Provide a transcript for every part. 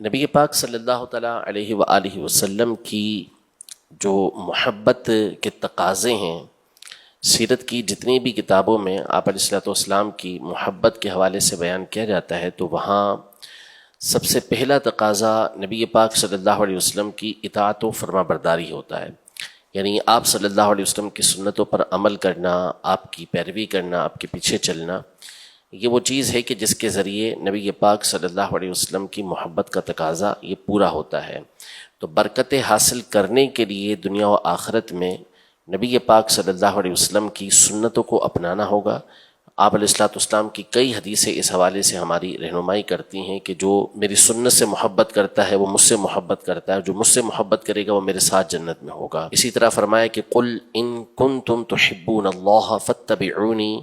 نبی پاک صلی اللہ تعالیٰ علیہ وآلہ وسلم کی جو محبت کے تقاضے ہیں، سیرت کی جتنی بھی کتابوں میں آپ علیہ الصلوۃ والسلام کی محبت کے حوالے سے بیان کیا جاتا ہے، تو وہاں سب سے پہلا تقاضا نبی پاک صلی اللہ علیہ وسلم کی اطاعت و فرما برداری ہوتا ہے. یعنی آپ صلی اللہ علیہ وسلم کی سنتوں پر عمل کرنا، آپ کی پیروی کرنا، آپ کے پیچھے چلنا، یہ وہ چیز ہے کہ جس کے ذریعے نبی پاک صلی اللہ علیہ وسلم کی محبت کا تقاضا یہ پورا ہوتا ہے. تو برکتیں حاصل کرنے کے لیے دنیا و آخرت میں نبی پاک صلی اللہ علیہ وسلم کی سنتوں کو اپنانا ہوگا. آپ علیہ الصلوۃ والسلام کی کئی حدیثیں اس حوالے سے ہماری رہنمائی کرتی ہیں کہ جو میری سنت سے محبت کرتا ہے وہ مجھ سے محبت کرتا ہے، جو مجھ سے محبت کرے گا وہ میرے ساتھ جنت میں ہوگا. اسی طرح فرمایا کہ قل ان کنتم تحبون اللہ فاتبعونی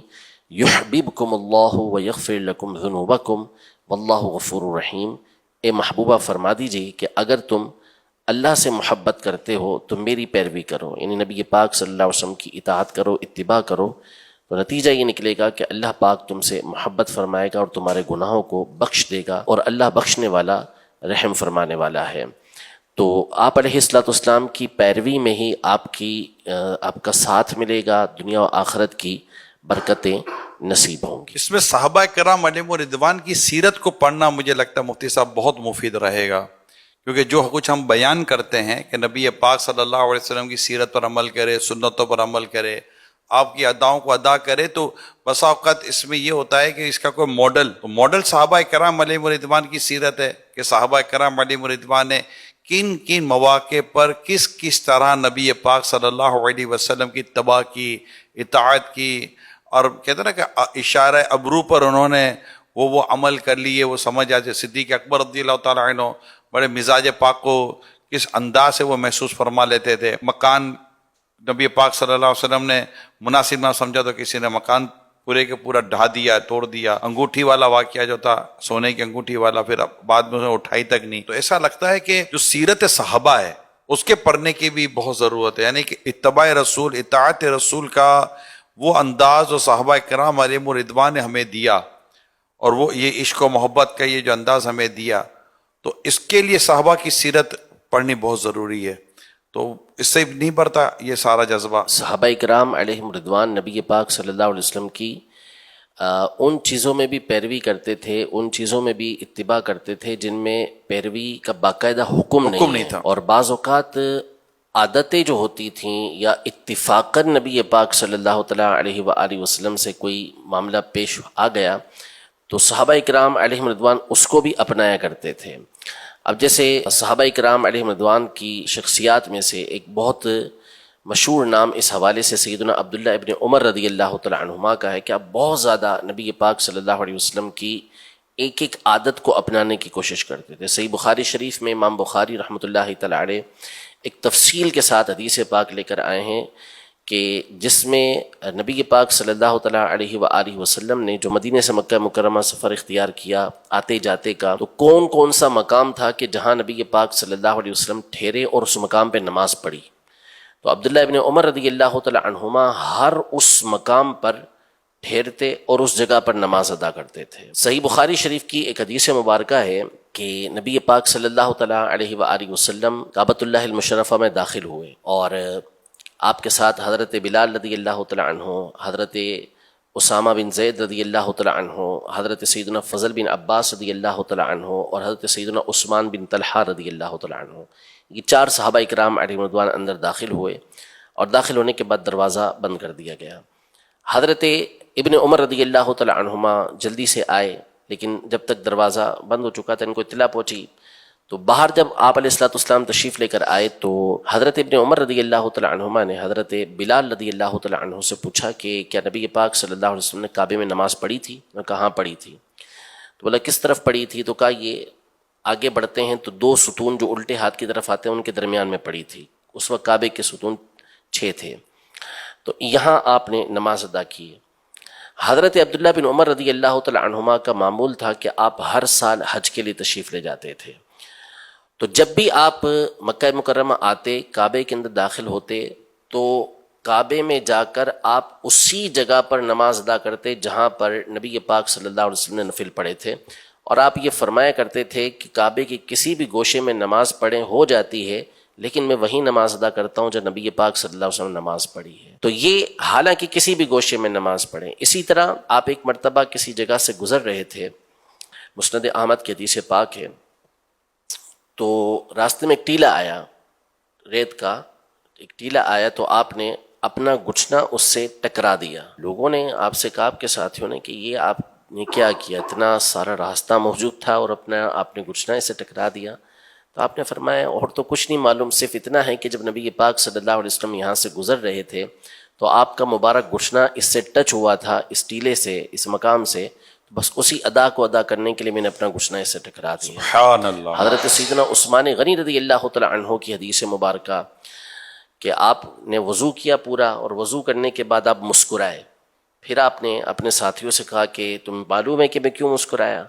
یحببکم اللہ ویغفر لکم ذنوبکم واللہ غفور رحیم. اے محبوبہ فرما دیجیے کہ اگر تم اللہ سے محبت کرتے ہو تو میری پیروی کرو، یعنی نبی پاک صلی اللہ علیہ وسلم کی اطاعت کرو، اتباع کرو، تو نتیجہ یہ نکلے گا کہ اللہ پاک تم سے محبت فرمائے گا اور تمہارے گناہوں کو بخش دے گا، اور اللہ بخشنے والا رحم فرمانے والا ہے. تو آپ علیہ الصلوۃ والسلام کی پیروی میں ہی آپ کا ساتھ ملے گا، دنیا و آخرت کی برکتیں نصیب ہوں گی. اس میں صحابہ کرام علیہم رضوان کی سیرت کو پڑھنا مجھے لگتا ہے مفتی صاحب بہت مفید رہے گا، کیونکہ جو کچھ ہم بیان کرتے ہیں کہ نبی پاک صلی اللہ علیہ وسلم کی سیرت پر عمل کرے، سنتوں پر عمل کرے، آپ کی اداؤں کو ادا کرے، تو بسا اوقات اس میں یہ ہوتا ہے کہ اس کا کوئی ماڈل صحابہ کرام علیہم رضوان کی سیرت ہے کہ صحابہ کرام علیہم رضوان نے کن کن مواقع پر کس طرح نبی پاک صلی اللہ علیہ وسلم کی اتباع کی، اطاعت کی، اور کہتے ہیں نا کہ اشارہ ابرو پر انہوں نے وہ عمل کر لیے، وہ سمجھ آتے. صدیق اکبر رضی اللہ تعالیٰ عنہ بڑے مزاج پاک کو کس انداز سے وہ محسوس فرما لیتے تھے. مکان نبی پاک صلی اللہ علیہ وسلم نے مناسب نہ سمجھا تو کسی نے مکان پورے کے پورا ڈھا دیا، توڑ دیا. انگوٹھی والا واقعہ جو تھا، سونے کی انگوٹھی والا، پھر بعد میں اسے اٹھائی تک نہیں. تو ایسا لگتا ہے کہ جو سیرت صحابہ ہے اس کے پڑھنے کی بھی بہت ضرورت ہے، یعنی کہ اتباع رسول، اطاعت رسول کا وہ انداز جو صحابہ کرام علیہم رضوان نے ہمیں دیا، اور وہ یہ عشق و محبت کا یہ جو انداز ہمیں دیا، تو اس کے لیے صحابہ کی سیرت پڑھنی بہت ضروری ہے. تو اس سے نہیں بڑھتا یہ سارا جذبہ. صحابہ کرام علیہم رضوان نبی پاک صلی اللہ علیہ وسلم کی ان چیزوں میں بھی پیروی کرتے تھے، ان چیزوں میں بھی اتباع کرتے تھے جن میں پیروی کا باقاعدہ حکم نہیں تھا، اور بعض اوقات عادتیں جو ہوتی تھیں یا اتفاقاً نبی پاک صلی اللہ تعالیٰ علیہ وآلہ وسلم سے کوئی معاملہ پیش آ گیا تو صحابہ کرام علیہم رضوان اس کو بھی اپنایا کرتے تھے. اب جیسے صحابہ کرام علیہم رضوان کی شخصیات میں سے ایک بہت مشہور نام اس حوالے سے سیدنا عبداللہ ابن عمر رضی اللہ تعالیٰ عنہما کا ہے کہ آپ بہت زیادہ نبی پاک صلی اللہ علیہ وسلم کی ایک ایک عادت کو اپنانے کی کوشش کرتے تھے. صحیح بخاری شریف میں امام بخاری رحمۃ اللہ تعالیٰ علیہ ایک تفصیل کے ساتھ حدیث پاک لے کر آئے ہیں کہ جس میں نبی پاک صلی اللہ تعالیٰ علیہ وآلہ وسلم نے جو مدینہ سے مکہ مکرمہ سفر اختیار کیا آتے جاتے کا، تو کون کون سا مقام تھا کہ جہاں نبی پاک صلی اللہ علیہ وسلم ٹھہرے اور اس مقام پہ نماز پڑھی. تو عبداللہ ابن عمر رضی اللہ تعالیٰ عنہما ہر اس مقام پر ٹھہرتے اور اس جگہ پر نماز ادا کرتے تھے. صحیح بخاری شریف کی ایک حدیث مبارکہ ہے کہ نبی پاک صلی اللہ تعالیٰ علیہ وآلہ وسلم کعبۃ اللہ المشرفہ میں داخل ہوئے، اور آپ کے ساتھ حضرت بلال رضی اللہ تعالیٰ عنہ، حضرت اسامہ بن زید رضی اللہ تعالیٰ عنہ، حضرت سیدنا فضل بن عباس رضی اللہ تعالیٰ عنہ، اور حضرت سیدنا عثمان بن طلحہ رضی اللہ تعالیٰ عنہ. یہ چار صحابہ کرام علیہم رضوان اندر داخل ہوئے، اور داخل ہونے کے بعد دروازہ بند کر دیا گیا. حضرت ابن عمر رضی اللہ تعالیٰ عنہما جلدی سے آئے، لیکن جب تک دروازہ بند ہو چکا تھا ان کو اطلاع پہنچی. تو باہر جب آپ علیہ الصلوۃ والسلام تشریف لے کر آئے تو حضرت ابن عمر رضی اللہ تعالیٰ عنہما نے حضرت بلال رضی اللہ تعالیٰ عنہ سے پوچھا کہ کیا نبی پاک صلی اللہ علیہ وسلم نے کعبے میں نماز پڑھی تھی؟ انہوں نے کہا ہاں پڑھی تھی. تو بولا کس طرف پڑھی تھی؟ تو کہا یہ آگے بڑھتے ہیں تو دو ستون جو الٹے ہاتھ کی طرف آتے ہیں ان کے درمیان میں پڑھی تھی. اس وقت کعبے کے ستون 6 تھے، تو یہاں آپ نے نماز ادا کی. حضرت عبداللہ بن عمر رضی اللہ تعالیٰ عنہما کا معمول تھا کہ آپ ہر سال حج کے لیے تشریف لے جاتے تھے. تو جب بھی آپ مکہ مکرمہ آتے، کعبے کے اندر داخل ہوتے، تو کعبے میں جا کر آپ اسی جگہ پر نماز ادا کرتے جہاں پر نبی پاک صلی اللہ علیہ وسلم نے نفل پڑھے تھے، اور آپ یہ فرمایا کرتے تھے کہ کعبے کے کسی بھی گوشے میں نماز پڑھیں ہو جاتی ہے، لیکن میں وہی نماز ادا کرتا ہوں جو نبی پاک صلی اللہ علیہ وسلم نے نماز پڑھی ہے۔ تو یہ حالانکہ کسی بھی گوشے میں نماز پڑھیں۔ اسی طرح آپ ایک مرتبہ کسی جگہ سے گزر رہے تھے، مسند احمد کی حدیث پاک ہے، تو راستے میں ایک ٹیلا آیا، ریت کا ایک ٹیلا آیا، تو آپ نے اپنا گھٹنا اس سے ٹکرا دیا۔ لوگوں نے آپ سے کہا، آپ کے ساتھیوں نے، کہ یہ آپ نے کیا کیا؟ اتنا سارا راستہ موجود تھا اور آپ نے گھٹنا اسے ٹکرا دیا۔ تو آپ نے فرمایا اور تو کچھ نہیں معلوم، صرف اتنا ہے کہ جب نبی پاک صلی اللہ علیہ وسلم یہاں سے گزر رہے تھے تو آپ کا مبارک گھٹنا اس سے ٹچ ہوا تھا، اس ٹیلے سے، اس مقام سے، بس اسی ادا کو ادا کرنے کے لیے میں نے اپنا گھٹنا اس سے ٹکرا دیا۔ سبحان اللہ۔ حضرت سیدنا عثمان غنی رضی اللہ تعالی عنہ کی حدیث مبارکہ کہ آپ نے وضو کیا پورا، اور وضو کرنے کے بعد آپ مسکرائے، پھر آپ نے اپنے ساتھیوں سے کہا کہ تم معلوم ہے کہ میں کیوں مسکرایا؟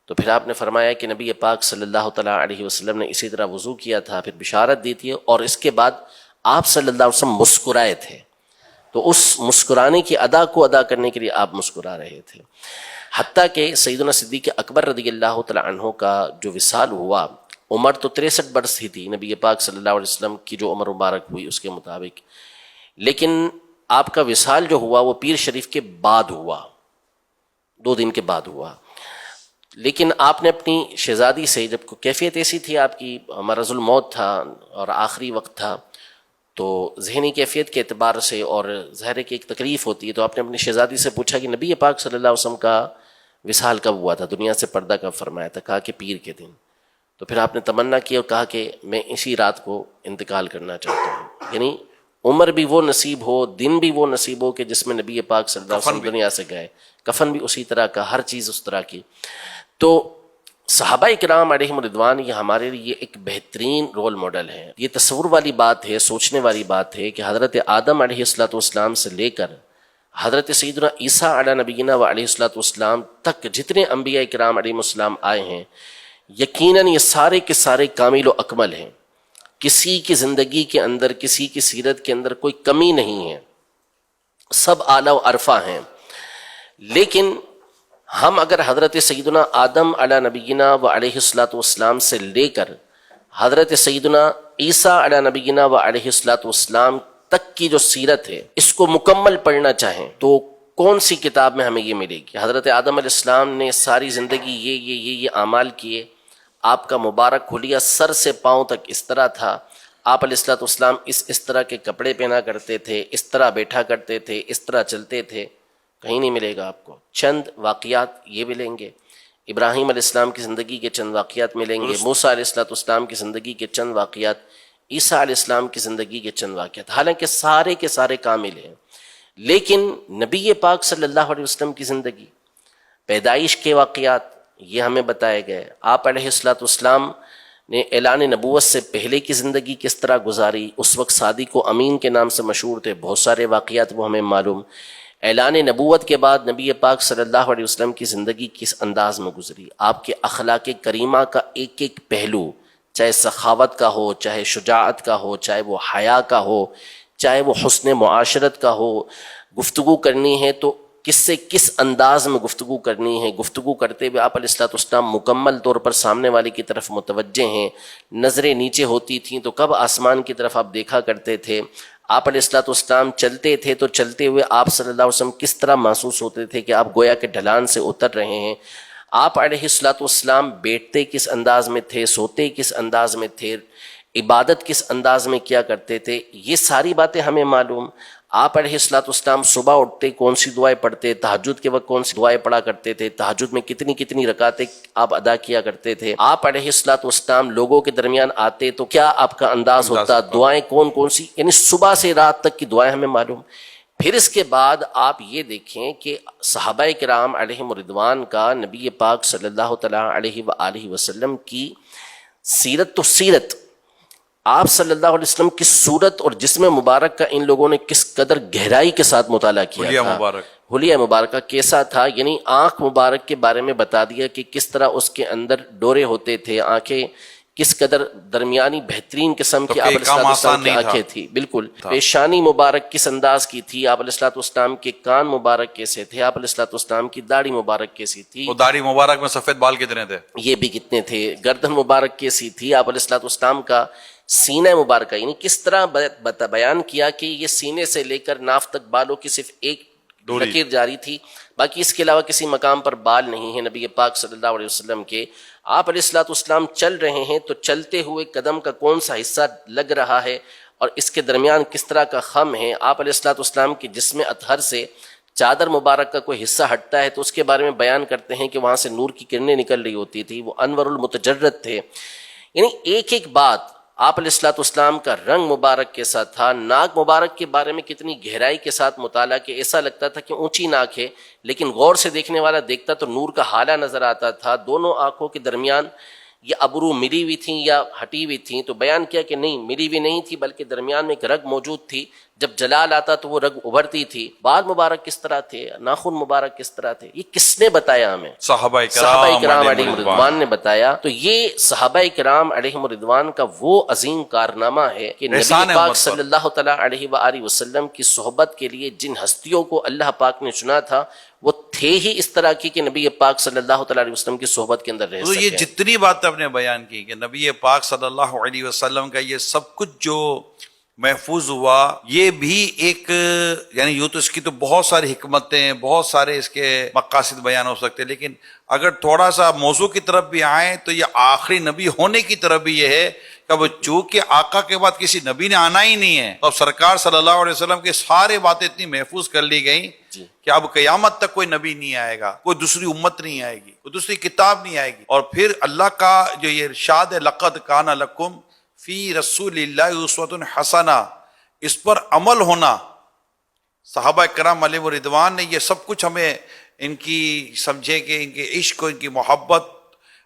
تو پھر آپ نے فرمایا کہ نبی پاک صلی اللہ تعالیٰ علیہ وسلم نے اسی طرح وضو کیا تھا، پھر بشارت دی تھی، اور اس کے بعد آپ صلی اللہ علیہ وسلم مسکرائے تھے، تو اس مسکرانے کی ادا کو ادا کرنے کے لیے آپ مسکرا رہے تھے۔ حتیٰ کہ سیدنا صدیق اکبر رضی اللہ تعالیٰ عنہ کا جو وصال ہوا، عمر تو 63 برس ہی تھی نبی پاک صلی اللہ علیہ وسلم کی جو عمر مبارک ہوئی اس کے مطابق، لیکن آپ کا وصال جو ہوا وہ پیر شریف کے بعد ہوا، 2 دن کے بعد ہوا۔ لیکن آپ نے اپنی شہزادی سے، جب کیفیت ایسی تھی آپ کی، مرض الموت تھا اور آخری وقت تھا، تو ذہنی کیفیت کے اعتبار سے اور ظاہر ہے کہ ایک تکلیف ہوتی ہے، تو آپ نے اپنی شہزادی سے پوچھا کہ نبی پاک صلی اللہ علیہ وسلم کا وصال کب ہوا تھا، دنیا سے پردہ کب فرمایا تھا؟ کہا کہ پیر کے دن۔ تو پھر آپ نے تمنا کی اور کہا کہ میں اسی رات کو انتقال کرنا چاہتا ہوں، یعنی عمر بھی وہ نصیب ہو، دن بھی وہ نصیب ہو کہ جس میں نبی پاک صلی اللہ علیہ وسلم دنیا سے گئے، کفن بھی اسی طرح کا، ہر چیز اس طرح کی۔ تو صحابہ کرام علیہم رضوان یہ ہمارے لیے ایک بہترین رول ماڈل ہے۔ یہ تصور والی بات ہے، سوچنے والی بات ہے کہ حضرت آدم علیہ السلام سے لے کر حضرت سیدنا عیسیٰ علیہ نبینا و علیہ السلام تک جتنے انبیاء کرام علیہ السلام آئے ہیں، یقیناً یہ سارے کے سارے کامل و اکمل ہیں، کسی کی زندگی کے اندر، کسی کی سیرت کے اندر کوئی کمی نہیں ہے، سب اعلیٰ و عرفہ ہیں۔ لیکن ہم اگر حضرت سیدنا آدم علیہ نبینا و علیہ السلام سے لے کر حضرت سیدنا عیسیٰ علیہ نبینا و علیہ السلام تک کی جو سیرت ہے اس کو مکمل پڑھنا چاہیں تو کون سی کتاب میں ہمیں یہ ملے گی؟ حضرت آدم علیہ السلام نے ساری زندگی یہ اعمال کیے، آپ کا مبارک حلیہ سر سے پاؤں تک اس طرح تھا، آپ علیہ السلام اس طرح کے کپڑے پہنا کرتے تھے، اس طرح بیٹھا کرتے تھے، اس طرح چلتے تھے، کہیں نہیں ملے گا آپ کو۔ چند واقعات یہ ملیں گے، ابراہیم علیہ السلام کی زندگی کے چند واقعات ملیں گے، موسیٰ علیہ السلام کی زندگی کے چند واقعات، عیسیٰ علیہ السلام کی زندگی کے چند واقعات، حالانکہ سارے کے سارے کامل ہیں، لیکن نبی پاک صلی اللہ علیہ وسلم کی زندگی، پیدائش کے واقعات یہ ہمیں بتائے گئے، آپ علیہ السلام نے اعلان نبوت سے پہلے کی زندگی کس طرح گزاری، اس وقت صادق و امین کے نام سے مشہور تھے، بہت سارے واقعات وہ ہمیں معلوم۔ اعلان نبوت کے بعد نبی پاک صلی اللہ علیہ وسلم کی زندگی کس انداز میں گزری، آپ کے اخلاق کریمہ کا ایک ایک پہلو، چاہے سخاوت کا ہو، چاہے شجاعت کا ہو، چاہے وہ حیا کا ہو، چاہے وہ حسن معاشرت کا ہو، گفتگو کرنی ہے تو کس سے کس انداز میں گفتگو کرنی ہے، گفتگو کرتے ہوئے آپ علیہ السلام مکمل طور پر سامنے والے کی طرف متوجہ ہیں، نظریں نیچے ہوتی تھیں تو کب آسمان کی طرف آپ دیکھا کرتے تھے، آپ علیہ السلام چلتے تھے تو چلتے ہوئے آپ صلی اللہ علیہ وسلم کس طرح محسوس ہوتے تھے کہ آپ گویا کے ڈھلان سے اتر رہے ہیں، آپ علیہ السلام بیٹھتے کس انداز میں تھے، سوتے کس انداز میں تھے، عبادت کس انداز میں کیا کرتے تھے، یہ ساری باتیں ہمیں معلوم۔ آپ علیہ السلام صبح اٹھتے کون سی دعائیں پڑھتے، تہجد کے وقت کون سی دعائیں پڑھا کرتے تھے، تہجد میں کتنی کتنی رکعتیں آپ ادا کیا کرتے تھے، آپ علیہ السلام لوگوں کے درمیان آتے تو کیا آپ کا انداز ہوتا، دعائیں کون کون سی، یعنی صبح سے رات تک کی دعائیں ہمیں معلوم۔ پھر اس کے بعد آپ یہ دیکھیں کہ صحابہ کرام علیہم رضوان کا نبی پاک صلی اللہ تعالیٰ علیہ وآلہ وسلم کی سیرت تو سیرت، آپ صلی اللہ علیہ وسلم کی صورت اور جسم مبارک کا ان لوگوں نے کس قدر گہرائی کے ساتھ مطالعہ کیا تھا، حلیہ مبارکہ کیسا تھا، یعنی آنکھ مبارک کے بارے میں بتا دیا کہ کس طرح اس کے اندر ڈورے ہوتے تھے، آنکھیں کس قدر درمیانی بہترین قسم کی آپ علیہ کام السلام آسان کی نہیں تھا۔ آنکھیں تھی، بالکل پیشانی مبارک کس انداز کی تھی، آپ علیہ السلام کے کان مبارک کیسے تھے، آپ علیہ السلام کی داڑھی مبارک کیسی تھی، وہ داڑھی مبارک میں سفید بال کتنے تھے، یہ بھی کتنے تھے، گردن مبارک کیسی تھی، آپ علیہ السلام کا سینہ مبارکہ، یعنی کس طرح بیان کیا کہ یہ سینے سے لے کر ناف تک بالوں کی صرف ایک لکیر جاری تھی، باقی اس کے علاوہ کسی مقام پر بال نہیں ہیں نبی پاک صلی اللہ علیہ وسلم کے۔ آپ علیہ السلام چل رہے ہیں تو چلتے ہوئے قدم کا کون سا حصہ لگ رہا ہے اور اس کے درمیان کس طرح کا خم ہے، آپ علیہ السلام کے جسم اطہر سے چادر مبارک کا کوئی حصہ ہٹتا ہے تو اس کے بارے میں بیان کرتے ہیں کہ وہاں سے نور کی کرنیں نکل رہی ہوتی تھی، وہ انور المتجرد تھے، یعنی ایک ایک بات۔ آپ علیہ السلام کا رنگ مبارک کیسا تھا، ناک مبارک کے بارے میں کتنی گہرائی کے ساتھ مطالعہ کہ ایسا لگتا تھا کہ اونچی ناک ہے، لیکن غور سے دیکھنے والا دیکھتا تو نور کا حالہ نظر آتا تھا، دونوں آنکھوں کے درمیان یہ ابرو ملی ہوئی تھیں یا ہٹی ہوئی تھیں، تو بیان کیا کہ نہیں ملی ہوئی نہیں تھی بلکہ درمیان میں ایک رگ موجود تھی، جب جلال آتا تو وہ رگ ابھرتی تھی۔ بال مبارک کس طرح تھے، ناخن مبارک کس طرح تھے، یہ کس نے بتایا ہمیں؟ صحابہ کرام علیہم رضوان نے بتایا۔ تو یہ صحابہ کرام علیہم رضوان کا وہ عظیم کارنامہ ہے کہ نبی پاک صلی اللہ تعالیٰ علیہ وآلہ وسلم کی صحبت کے لیے جن ہستیوں کو اللہ پاک نے چنا تھا وہ تھے ہی اس طرح کی کہ نبی پاک صلی اللہ تعالیٰ علیہ وسلم کی صحبت کے اندر رہ تو سکے۔ یہ جتنی بات آپ نے بیان کی کہ نبی پاک صلی اللہ علیہ وسلم کا یہ سب کچھ جو محفوظ ہوا، یہ بھی ایک یعنی یوں تو اس کی تو بہت ساری حکمتیں، بہت سارے اس کے مقاصد بیان ہو سکتے، لیکن اگر تھوڑا سا موضوع کی طرف بھی آئیں تو یہ آخری نبی ہونے کی طرف بھی یہ ہے کہ اب چونکہ آقا کے بعد کسی نبی نے آنا ہی نہیں ہے، اب سرکار صلی اللہ علیہ وسلم کی سارے باتیں اتنی محفوظ کر لی گئیں کہ اب قیامت تک کوئی نبی نہیں آئے گا، کوئی دوسری امت نہیں آئے گی، کوئی دوسری کتاب نہیں آئے گی۔ اور پھر اللہ کا جو یہ ارشاد ہے لقد کان لکم فی رسول اللہ اسوۃ حسنہ، اس پر عمل ہونا، صحابہ کرام علیہ رضوان نے یہ سب کچھ ہمیں ان کی سمجھے کہ ان کے عشق و ان کی محبت،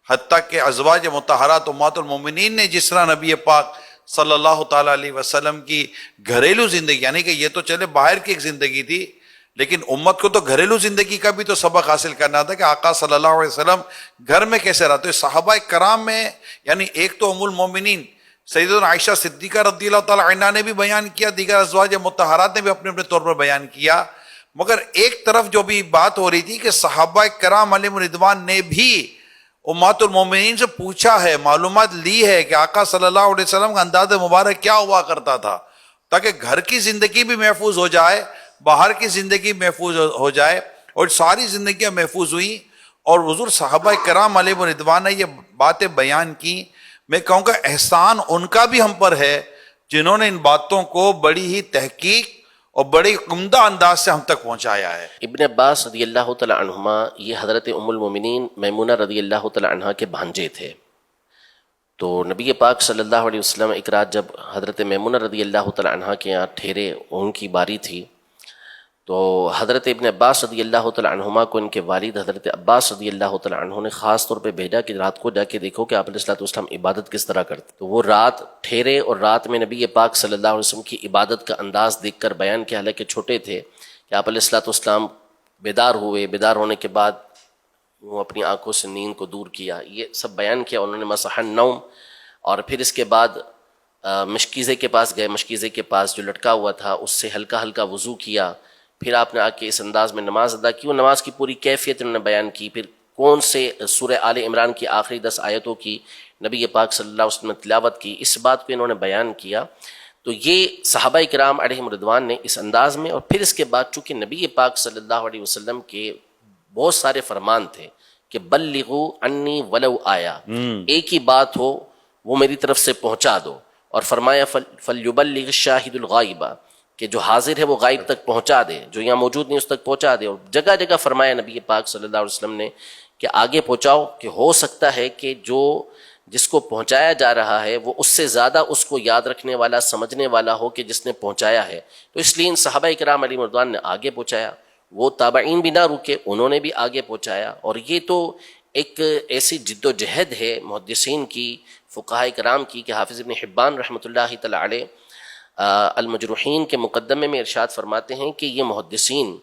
حتیٰ کہ ازواج مطہرات امہات المومنین نے جس طرح نبی پاک صلی اللہ تعالیٰ علیہ وسلم کی گھریلو زندگی، یعنی کہ یہ تو چلے باہر کی ایک زندگی تھی، لیکن امت کو تو گھریلو زندگی کا بھی تو سبق حاصل کرنا تھا کہ آقا صلی اللہ علیہ وسلم گھر میں کیسے رہتے۔ صحابہ کرام میں یعنی ایک تو ام المومنین سیدنا عائشہ صدیقہ رضی اللہ تعالیٰ عنہا نے بھی بیان کیا، دیگر ازواج مطہرات نے بھی اپنے اپنے طور پر بیان کیا، مگر ایک طرف جو بھی بات ہو رہی تھی کہ صحابہ کرام علیہ رضوان نے بھی امہات المومنین سے پوچھا ہے، معلومات لی ہے کہ آقا صلی اللہ علیہ وسلم کا انداز مبارک کیا ہوا کرتا تھا، تاکہ گھر کی زندگی بھی محفوظ ہو جائے، باہر کی زندگی محفوظ ہو جائے، اور ساری زندگیاں محفوظ ہوئیں۔ اور حضور صحابہ کرام علیہ رضوان نے یہ باتیں بیان کی، میں کہوں گا احسان ان کا بھی ہم پر ہے جنہوں نے ان باتوں کو بڑی ہی تحقیق اور بڑے عمدہ انداز سے ہم تک پہنچایا ہے۔ ابن عباس رضی اللہ تعالیٰ عنہما یہ حضرت ام المومنین میمونہ رضی اللہ تعالیٰ عنہا کے بھانجے تھے، تو نبی پاک صلی اللہ علیہ وسلم ایک رات جب حضرت میمونہ رضی اللہ تعالیٰ عنہا کے یہاں ٹھہرے، ان کی باری تھی، تو حضرت ابن عباس رضی اللہ تعالیٰ عنہما کو ان کے والد حضرت عباس رضی اللہ تعالیٰ عنہ نے خاص طور پہ بھیجا کہ رات کو جا کے دیکھو کہ آپ علیہ السلام عبادت کس طرح کرتے۔ تو وہ رات ٹھہرے اور رات میں نبی پاک صلی اللہ علیہ وسلم کی عبادت کا انداز دیکھ کر بیان کیا، حالانکہ چھوٹے تھے، کہ آپ علیہ السلام بیدار ہوئے، بیدار ہونے کے بعد وہ اپنی آنکھوں سے نیند کو دور کیا، یہ سب بیان کیا انہوں نے، مسح النوم، اور پھر اس کے بعد مشکیزے کے پاس گئے، مشکیزے کے پاس جو لٹکا ہوا تھا اس سے ہلکا ہلکا وضو کیا، پھر آپ نے آ کے اس انداز میں نماز ادا کی، وہ نماز کی پوری کیفیت انہوں نے بیان کی، پھر کون سے سورہ آل عمران کی آخری 10 آیتوں کی نبی پاک صلی اللہ علیہ وسلم نے تلاوت کی، اس بات کو انہوں نے بیان کیا۔ تو یہ صحابہ کرام علیہم رضوان نے اس انداز میں، اور پھر اس کے بعد چونکہ نبی پاک صلی اللہ علیہ وسلم کے بہت سارے فرمان تھے کہ بلغوا عنی ولو آیا، ایک ہی بات ہو وہ میری طرف سے پہنچا دو، اور فرمایا فلیبلغ الشاہد الغائب، کہ جو حاضر ہے وہ غائب تک پہنچا دے، جو یہاں موجود نہیں اس تک پہنچا دے، اور جگہ جگہ فرمایا نبی پاک صلی اللہ علیہ وسلم نے کہ آگے پہنچاؤ، کہ ہو سکتا ہے کہ جس کو پہنچایا جا رہا ہے وہ اس سے زیادہ اس کو یاد رکھنے والا، سمجھنے والا ہو کہ جس نے پہنچایا ہے۔ تو اس لیے ان صحابہ کرام علیہ رضوان نے آگے پہنچایا، وہ تابعین بھی نہ رکے، انہوں نے بھی آگے پہنچایا، اور یہ تو ایک ایسی جد و جہد ہے محدثین کی، فقہاء کرام کی، کہ حافظ ابن حبان رحمۃ اللہ تعالی علیہ المجروحین کے مقدمے میں ارشاد فرماتے ہیں کہ یہ محدثین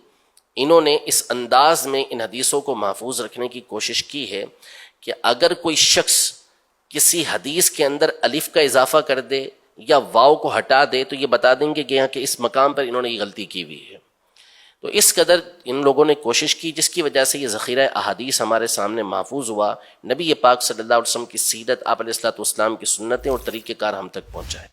انہوں نے اس انداز میں ان حدیثوں کو محفوظ رکھنے کی کوشش کی ہے کہ اگر کوئی شخص کسی حدیث کے اندر الف کا اضافہ کر دے یا واو کو ہٹا دے تو یہ بتا دیں گے کہ یہاں کہ اس مقام پر انہوں نے یہ غلطی کی ہوئی ہے. تو اس قدر ان لوگوں نے کوشش کی جس کی وجہ سے یہ ذخیرہ احادیث ہمارے سامنے محفوظ ہوا. نبی پاک صلی اللہ علیہ وسلم کی سیرت، آپ علیہ الصلوۃ والسلام کی سنتیں اور طریقہ کار ہم تک پہنچائے.